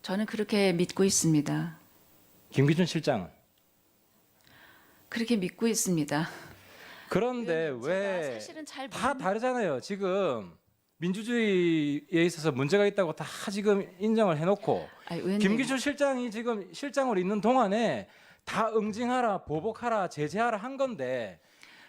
[SPEAKER 5] 저는 그렇게 믿고 있습니다.
[SPEAKER 10] 김기춘 실장은?
[SPEAKER 5] 그렇게 믿고 있습니다.
[SPEAKER 10] 그런데
[SPEAKER 5] 제가
[SPEAKER 10] 왜
[SPEAKER 5] 사실은 잘
[SPEAKER 10] 다
[SPEAKER 5] 모르는-
[SPEAKER 10] 다르잖아요. 지금 민주주의에 있어서 문제가 있다고 다 지금 인정을 해놓고
[SPEAKER 5] 아니, 의원님,
[SPEAKER 10] 김기춘 실장이 지금 실장으로 있는 동안에 다 응징하라, 보복하라, 제재하라 한 건데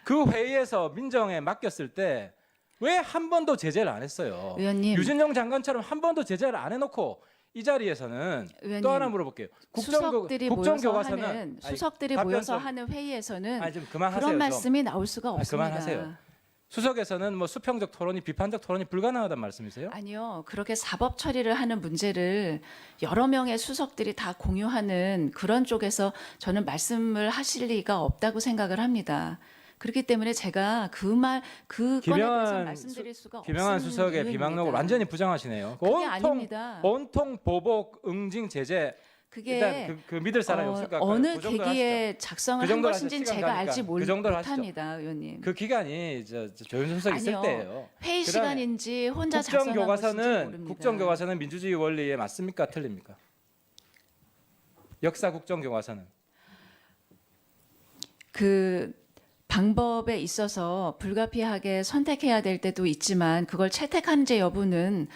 [SPEAKER 10] 그 회의에서 민정에 맡겼을 때 왜 한 번도 제재를 안 했어요?
[SPEAKER 5] 의원님.
[SPEAKER 10] 유진영 장관처럼 한 번도 제재를 안 해놓고 이 자리에서는
[SPEAKER 5] 의원님,
[SPEAKER 10] 또 하나 물어볼게요.
[SPEAKER 5] 수석들이
[SPEAKER 10] 국정교과서는
[SPEAKER 5] 모여서 하는
[SPEAKER 10] 아니,
[SPEAKER 5] 수석들이
[SPEAKER 10] 답변
[SPEAKER 5] 모여서
[SPEAKER 10] 좀-
[SPEAKER 5] 하는 회의에서는
[SPEAKER 10] 아니, 좀 그만하세요.
[SPEAKER 5] 그런
[SPEAKER 10] 좀.
[SPEAKER 5] 말씀이 나올 수가
[SPEAKER 10] 아니,
[SPEAKER 5] 없습니다.
[SPEAKER 10] 그만하세요. 수석에서는 뭐 수평적 토론이 비판적 토론이 불가능하다는 말씀이세요?
[SPEAKER 5] 아니요. 그렇게 사법 처리를 하는 문제를 여러 명의 수석들이 다 공유하는 그런 쪽에서 저는 말씀을 하실 리가 없다고 생각을 합니다. 그렇기 때문에 제가 그 건에 대해서 말씀드릴 수가
[SPEAKER 10] 김영한
[SPEAKER 5] 없는
[SPEAKER 10] 수석의
[SPEAKER 5] 이유입니다.
[SPEAKER 10] 비방록을 완전히 부정하시네요.
[SPEAKER 5] 그게 아닙니다.
[SPEAKER 10] 온통 보복 응징 제재.
[SPEAKER 5] 그게
[SPEAKER 10] 일단 그 믿을 사람이 없을까?
[SPEAKER 5] 어느
[SPEAKER 10] 그 정도로
[SPEAKER 5] 계기에 작성을
[SPEAKER 10] 그
[SPEAKER 5] 한
[SPEAKER 10] 정도로
[SPEAKER 5] 것인지는
[SPEAKER 10] 하시죠.
[SPEAKER 5] 제가
[SPEAKER 10] 시간
[SPEAKER 5] 알지
[SPEAKER 10] 가니까. 그 정도로 하시죠.
[SPEAKER 5] 못합니다, 의원님.
[SPEAKER 10] 그 기간이 조윤선 수석 있을
[SPEAKER 5] 아니요.
[SPEAKER 10] 때예요.
[SPEAKER 5] 회의
[SPEAKER 10] 그다음에
[SPEAKER 5] 시간인지 혼자 작성한 것인지 모릅니다.
[SPEAKER 10] 국정교과서는 민주주의 원리에 맞습니까? 틀립니까? 역사 국정교과서는
[SPEAKER 5] 그 방법에 있어서 불가피하게 선택해야 될 때도 있지만 그걸 채택하는지 여부는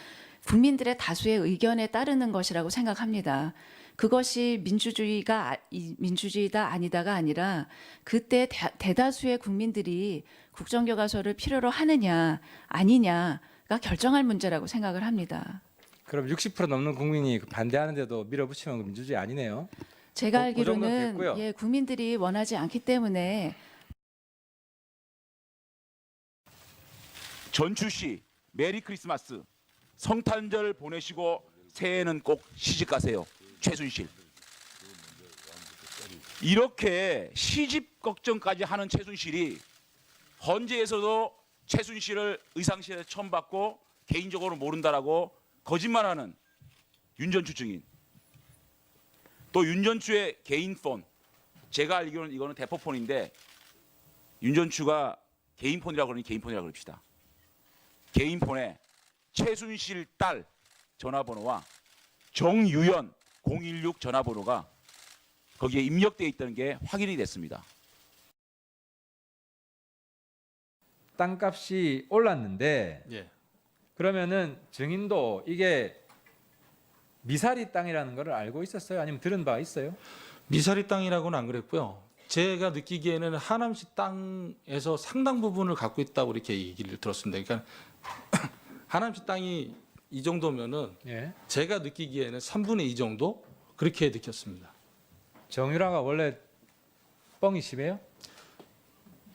[SPEAKER 5] 국민들의 다수의 의견에 따르는 것이라고 생각합니다. 그것이 민주주의다 아니다가 아니라 그때 대다수의 국민들이 국정교과서를 필요로 하느냐 아니냐가 결정할 문제라고 생각을 합니다.
[SPEAKER 10] 그럼 60% 넘는 국민이 반대하는데도 밀어붙이면 그 민주주의 아니네요.
[SPEAKER 5] 제가
[SPEAKER 10] 그 정도는
[SPEAKER 5] 알기로는
[SPEAKER 10] 됐고요.
[SPEAKER 5] 국민들이 원하지 않기 때문에
[SPEAKER 6] 전주 씨 메리 크리스마스. 성탄절 보내시고 새해에는 꼭 시집 가세요. 최순실. 이렇게 시집 걱정까지 하는 최순실이 헌재에서도 최순실을 의상실에 처음 받고 개인적으로 모른다라고 거짓말하는 윤전추 증인. 또 윤전추의 개인 폰. 제가 알기로는 이거는 대포폰인데 윤전추가 개인 폰이라고 그러니 개인 폰이라고 그럽시다. 개인 폰에 최순실 딸 전화번호와 정유연 016 전화번호가 거기에 입력되어 있다는 게 확인이 됐습니다.
[SPEAKER 10] 땅값이 올랐는데
[SPEAKER 9] 예.
[SPEAKER 10] 그러면은 증인도 이게 미사리 땅이라는 걸 알고 있었어요? 아니면 들은 바 있어요?
[SPEAKER 14] 미사리 땅이라고는 안 그랬고요. 제가 느끼기에는 하남시 땅에서 상당 부분을 갖고 있다고 이렇게 얘기를 들었습니다. 그러니까 하남시 땅이 이 정도면은
[SPEAKER 10] 예.
[SPEAKER 14] 제가 느끼기에는 3분의 2 정도 그렇게 느꼈습니다.
[SPEAKER 10] 정유라가 원래 뻥이 심해요?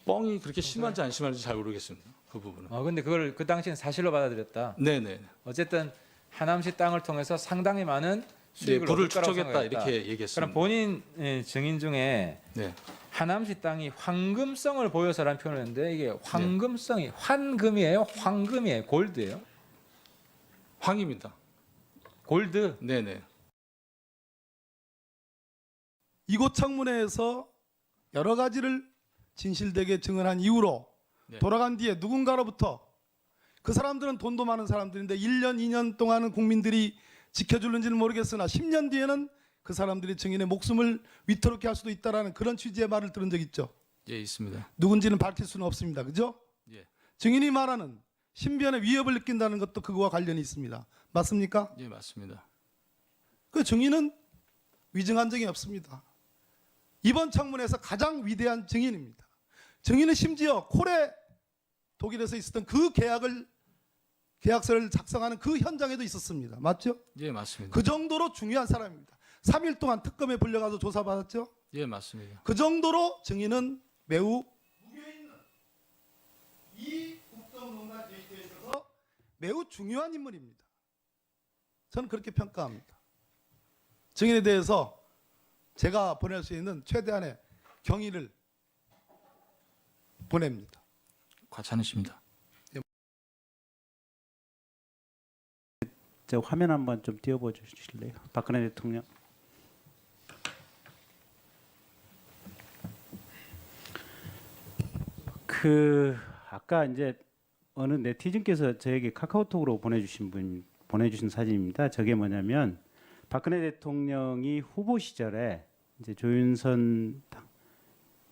[SPEAKER 14] 뻥이 그렇게 심한지 안 심한지 잘 모르겠습니다. 그 부분은.
[SPEAKER 10] 근데 그걸 그 당시엔 사실로 받아들였다.
[SPEAKER 14] 네네.
[SPEAKER 10] 어쨌든 하남시 땅을 통해서 상당히 많은 수익을
[SPEAKER 14] 부를
[SPEAKER 10] 얻을 거라고
[SPEAKER 14] 추적했다
[SPEAKER 10] 생각했다.
[SPEAKER 14] 이렇게 얘기했습니다.
[SPEAKER 10] 그럼 본인 증인 중에
[SPEAKER 14] 네.
[SPEAKER 10] 하남시 땅이 황금성을 보여서라는 표현을 했는데 이게 황금성이 황금이에요? 황금이에요? 골드예요?
[SPEAKER 14] 황입니다.
[SPEAKER 10] 골드?
[SPEAKER 14] 네네.
[SPEAKER 7] 이곳 청문회에서 여러 가지를 진실되게 증언한 이후로
[SPEAKER 14] 네.
[SPEAKER 7] 돌아간 뒤에 누군가로부터 그 사람들은 돈도 많은 사람들인데 1년, 2년 동안은 국민들이 지켜줄는지는 모르겠으나 10년 뒤에는 그 사람들이 증인의 목숨을 위태롭게 할 수도 있다라는 그런 취지의 말을 들은 적 있죠.
[SPEAKER 14] 예, 있습니다.
[SPEAKER 7] 누군지는 밝힐 수는 없습니다. 그죠?
[SPEAKER 14] 예.
[SPEAKER 7] 증인이 말하는 신변의 위협을 느낀다는 것도 그거와 관련이 있습니다. 맞습니까?
[SPEAKER 14] 예, 맞습니다.
[SPEAKER 7] 그 증인은 위증한 적이 없습니다. 이번 청문회에서 가장 위대한 증인입니다. 증인은 심지어 콜에 독일에서 있었던 그 계약서를 작성하는 그 현장에도 있었습니다. 맞죠?
[SPEAKER 14] 예, 맞습니다.
[SPEAKER 7] 그 정도로 중요한 사람입니다. 3일 동안 특검에 불려가서 조사받았죠?
[SPEAKER 14] 예, 맞습니다.
[SPEAKER 7] 그 정도로 증인은 매우 무게 있는 이 국정농단 데이터에 있어서 매우 중요한 인물입니다. 저는 그렇게 평가합니다. 증인에 대해서 제가 보낼 수 있는 최대한의 경의를 보냅니다.
[SPEAKER 14] 과찬이십니다.
[SPEAKER 15] 저 화면 한번 좀 띄워보 주실래요? 박근혜 대통령. 아까 이제 어느 네티즌께서 저에게 카카오톡으로 보내주신 사진입니다. 저게 뭐냐면 박근혜 대통령이 후보 시절에 이제 조윤선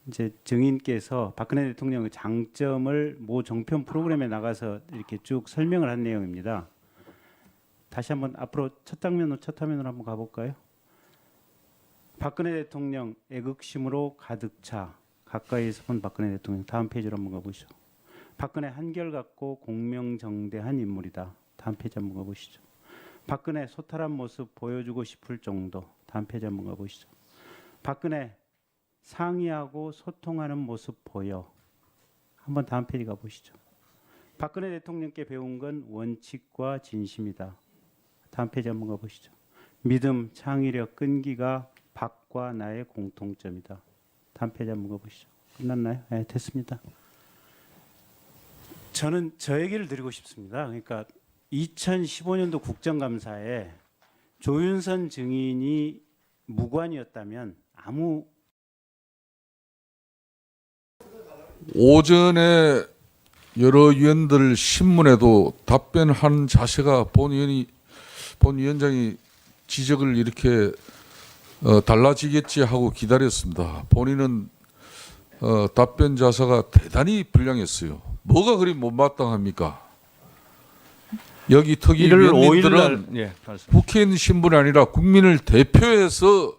[SPEAKER 15] 이제 증인께서 박근혜 대통령의 장점을 모 종편 프로그램에 나가서 이렇게 쭉 설명을 한 내용입니다. 다시 한번 앞으로 첫 화면으로 한번 가볼까요? 박근혜 대통령 애국심으로 가득 차 가까이에서 본 박근혜 대통령. 다음 페이지로 한번 가보시죠. 박근혜 한결같고 공명정대한 인물이다. 다음 페이지 한번 가보시죠. 박근혜 소탈한 모습 보여주고 싶을 정도. 다음 페이지 한번 가보시죠. 박근혜 상의하고 소통하는 모습 보여. 한번 다음 페이지 가보시죠. 박근혜 대통령께 배운 건 원칙과 진심이다. 다음 페이지 한번 가보시죠. 믿음, 창의력, 끈기가 박과 나의 공통점이다. 다음 페이지 한번 가보시죠. 끝났나요? 네, 됐습니다. 저는 저 얘기를 드리고 싶습니다. 그러니까 2015년도 국정감사에 조윤선 증인이 무관이었다면 아무
[SPEAKER 9] 오전에 여러 위원들 신문에도 답변한 자세가 본 위원장이 지적을 이렇게 달라지겠지 하고 기다렸습니다. 본인은 답변 자세가 대단히 불량했어요. 뭐가 그리 못마땅합니까? 여기 특위
[SPEAKER 2] 1월
[SPEAKER 9] 위원님들은
[SPEAKER 2] 5일 날
[SPEAKER 9] 국회의원 신분이 아니라 국민을 대표해서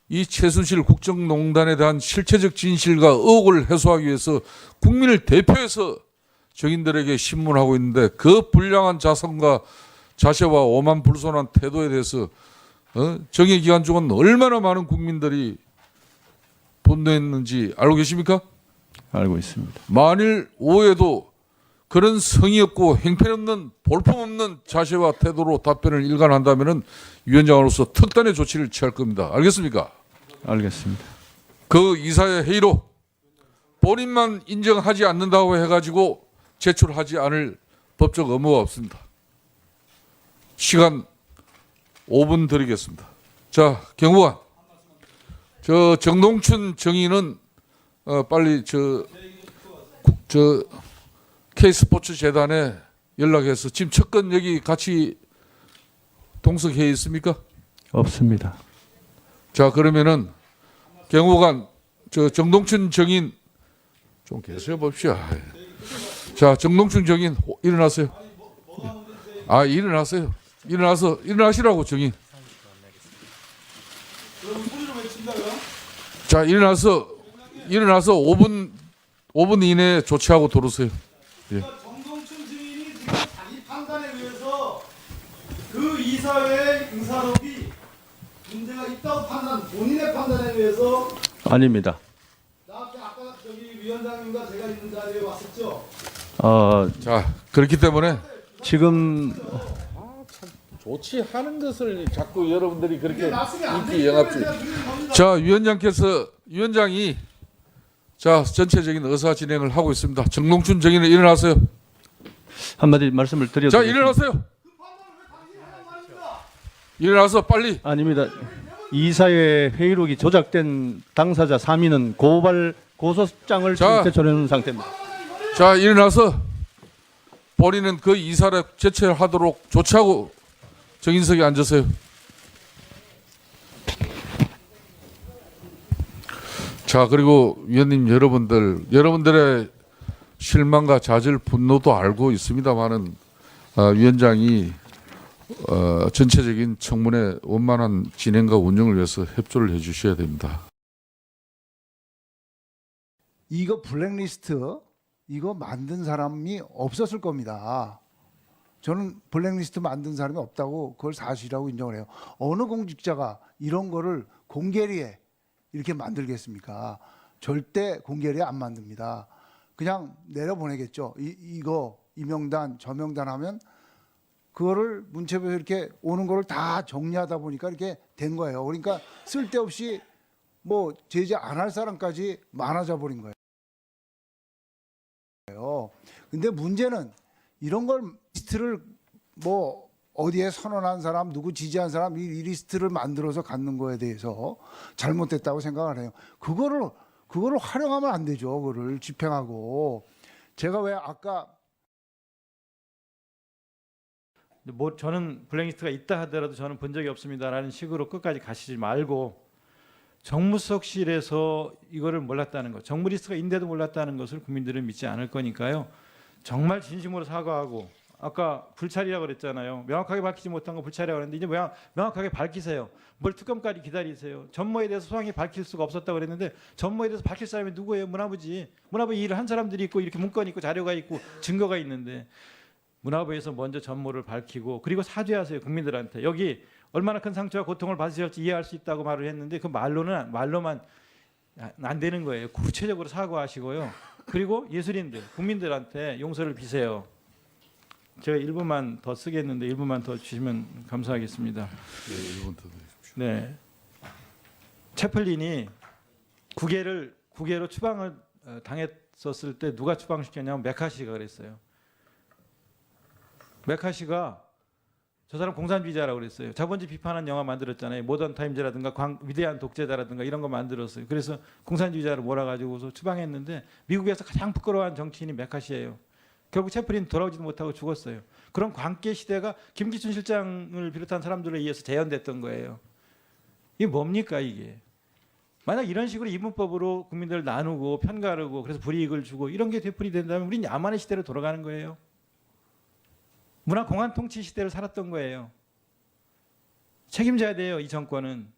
[SPEAKER 9] 이 최순실 국정농단에 대한 실체적 진실과 의혹을 해소하기 위해서 국민을 대표해서 정인들에게 신문하고 있는데 그 불량한 자성과 자세와 오만불손한 태도에 대해서 정의 기간 동안 얼마나 많은 국민들이 분노했는지 알고 계십니까?
[SPEAKER 2] 알고 있습니다.
[SPEAKER 9] 만일 오해도 그런 성의 없고 형편없는 볼품없는 자세와 태도로 답변을 일관한다면 위원장으로서 특단의 조치를 취할 겁니다. 알겠습니까?
[SPEAKER 2] 알겠습니다.
[SPEAKER 9] 그 이사회 회의로 본인만 인정하지 않는다고 해가지고 제출하지 않을 법적 의무가 없습니다. 시간 5분 드리겠습니다. 자, 경무관, 저 정동춘 정의는 빨리 저 K스포츠 재단에 연락해서 지금 첫건 여기 같이 동석해 있습니까?
[SPEAKER 2] 없습니다.
[SPEAKER 9] 자, 그러면은 경호관 저 정동춘 정인 좀 계세요 봅시다. 자, 정동춘 정인 일어나세요. 아, 일어나세요. 일어나시라고 정인. 자, 일어나서 5분 이내에 조치하고 들어오세요. 예.
[SPEAKER 7] 정동춘 증인이 지금 자기 판단에 의해서 그 이사회의 응사록이 문제가 있다고 본인의 판단에 의해서
[SPEAKER 2] 아닙니다.
[SPEAKER 7] 나한테 아까 저기 위원장님과 제가 있는 자리에 왔었죠.
[SPEAKER 9] 자, 그렇기 때문에
[SPEAKER 2] 지금
[SPEAKER 9] 조치하는 것을 자꾸 여러분들이 그렇게
[SPEAKER 7] 말씀이 안
[SPEAKER 9] 인기
[SPEAKER 7] 되기
[SPEAKER 9] 영합주.
[SPEAKER 7] 때문에 제가 겁니다.
[SPEAKER 9] 자, 위원장이 자 전체적인 의사 진행을 하고 있습니다. 정동춘 정인은 일어나세요.
[SPEAKER 2] 한마디 말씀을 드려도
[SPEAKER 9] 자,
[SPEAKER 2] 되겠습니다.
[SPEAKER 9] 일어나세요. 일어나서 빨리.
[SPEAKER 2] 아닙니다. 이사회 회의록이 조작된 당사자 3인은 고소장을
[SPEAKER 9] 자.
[SPEAKER 2] 제출해놓은 상태입니다.
[SPEAKER 9] 자, 일어나서 본인은 그 이사를 제출하도록 조치하고 정인석에 앉으세요. 자, 그리고 위원님 여러분들의 실망과 좌절 분노도 알고 있습니다만은 위원장이 전체적인 청문회 원만한 진행과 운영을 위해서 협조를 해주셔야 됩니다.
[SPEAKER 11] 이거 블랙리스트 이거 만든 사람이 없었을 겁니다. 저는 블랙리스트 만든 사람이 없다고 그걸 사실이라고 인정을 해요. 어느 공직자가 이런 거를 공개리에 이렇게 만들겠습니까? 절대 공개리에 안 만듭니다. 그냥 내려보내겠죠. 이거 이 명단 저 명단 하면 그거를 문체부에서 이렇게 오는 거를 다 정리하다 보니까 이렇게 된 거예요. 그러니까 쓸데없이 뭐 제재 안 할 사람까지 많아져 버린 거예요. 근데 문제는 이런 걸 리스트를 뭐 어디에 선언한 사람, 누구 지지한 사람 이 리스트를 만들어서 갖는 거에 대해서 잘못됐다고 생각을 해요. 그거를 활용하면 안 되죠. 그거를 집행하고 제가 왜 아까
[SPEAKER 8] 뭐 저는 블랙리스트가 있다 하더라도 저는 본 적이 없습니다라는 식으로 끝까지 가시지 말고 정무수석실에서 이거를 몰랐다는 것, 정무 리스트가 있는데도 몰랐다는 것을 국민들은 믿지 않을 거니까요. 정말 진심으로 사과하고 아까 불찰이라고 그랬잖아요. 명확하게 밝히지 못한 거 불찰이라고 그랬는데 이제 명확하게 밝히세요. 뭘 특검까지 기다리세요. 전모에 대해서 소상히 밝힐 수가 없었다고 그랬는데 전모에 대해서 밝힐 사람이 누구예요? 문화부 일을 한 사람들이 있고 이렇게 문건이 있고 자료가 있고 증거가 있는데 문화부에서 먼저 전모를 밝히고 그리고 사죄하세요 국민들한테. 여기 얼마나 큰 상처와 고통을 받으실지 이해할 수 있다고 말을 했는데 그 말로만 안 되는 거예요. 구체적으로 사과하시고요. 그리고 예술인들 국민들한테 용서를 비세요. 제가 1분만 더 쓰겠는데 1분만 더 주시면 감사하겠습니다.
[SPEAKER 9] 네, 1분 더 드십시오.
[SPEAKER 8] 네. 채플린이 국외로 추방을 당했었을 때 누가 추방시켰냐면 메카시가 그랬어요. 메카시가 저 사람 공산주의자라고 그랬어요. 자본주의 비판한 영화 만들었잖아요. 모던 타임즈라든가 위대한 독재자라든가 이런 거 만들었어요. 그래서 공산주의자를 몰아가지고서 추방했는데 미국에서 가장 부끄러워한 정치인이 메카시예요. 결국 채플린 돌아오지도 못하고 죽었어요. 그런 관계 시대가 김기춘 실장을 비롯한 사람들에 의해서 재현됐던 거예요. 이게 뭡니까 이게? 만약 이런 식으로 이분법으로 국민들을 나누고 편가르고 그래서 불이익을 주고 이런 게 되풀이 된다면 우리는 야만의 시대로 돌아가는 거예요. 문화 공안 통치 시대를 살았던 거예요. 책임져야 돼요, 이 정권은.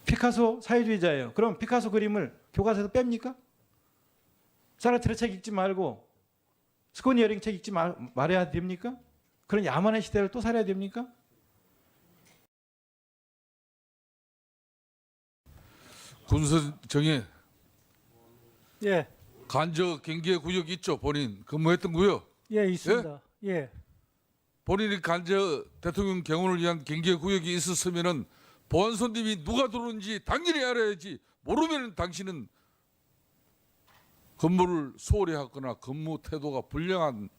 [SPEAKER 8] 피카소 사회주의자예요. 그럼 피카소 그림을 교과서에서 뺍니까? 사르트르 책 읽지 말고 스코니어링 책 읽지 말아야 됩니까? 그런 야만의 시대를 또 살아야 됩니까?
[SPEAKER 9] 군수 정해.
[SPEAKER 11] 예,
[SPEAKER 9] 간저 경계 구역 있죠? 본인 근무했던 구역.
[SPEAKER 11] 예, 있습니다. 예.
[SPEAKER 9] 본인이 간저 대통령 경호를 위한 경계 구역이 있었으면은 보안 손님이 누가 들어오는지 당연히 알아야지. 모르면 당신은 근무를 소홀히 하거나 근무 태도가 불량한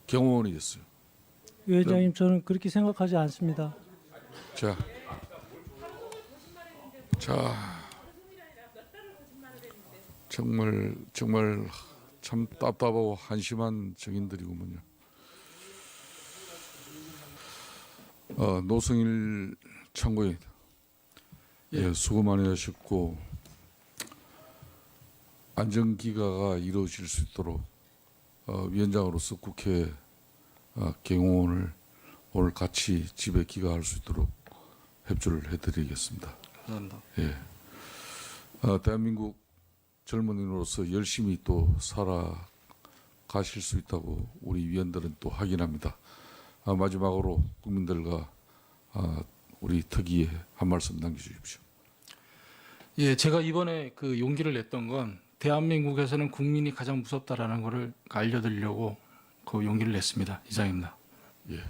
[SPEAKER 9] 경호원이었어요.
[SPEAKER 11] 위원장님, 저는 그렇게 생각하지 않습니다.
[SPEAKER 9] 자, 정말 참 답답하고 한심한 증인들이구먼요. 노승일 참고인, 예, 수고 많이 하셨고 안정기가가 이루어질 수 있도록 위원장으로서 국회 경호원을 오늘 같이 집에 귀가할 수 있도록 협조를 해드리겠습니다.
[SPEAKER 14] 감사합니다.
[SPEAKER 9] 예, 대한민국 젊은이로서 열심히 또 살아가실 수 있다고 우리 위원들은 또 확인합니다. 마지막으로 국민들과 우리 특위에 한 말씀 남겨주십시오.
[SPEAKER 14] 예, 제가 이번에 그 용기를 냈던 건 대한민국에서는 국민이 가장 무섭다라는 것을 알려드리려고 그 용기를 냈습니다. 이상입니다.
[SPEAKER 9] 예.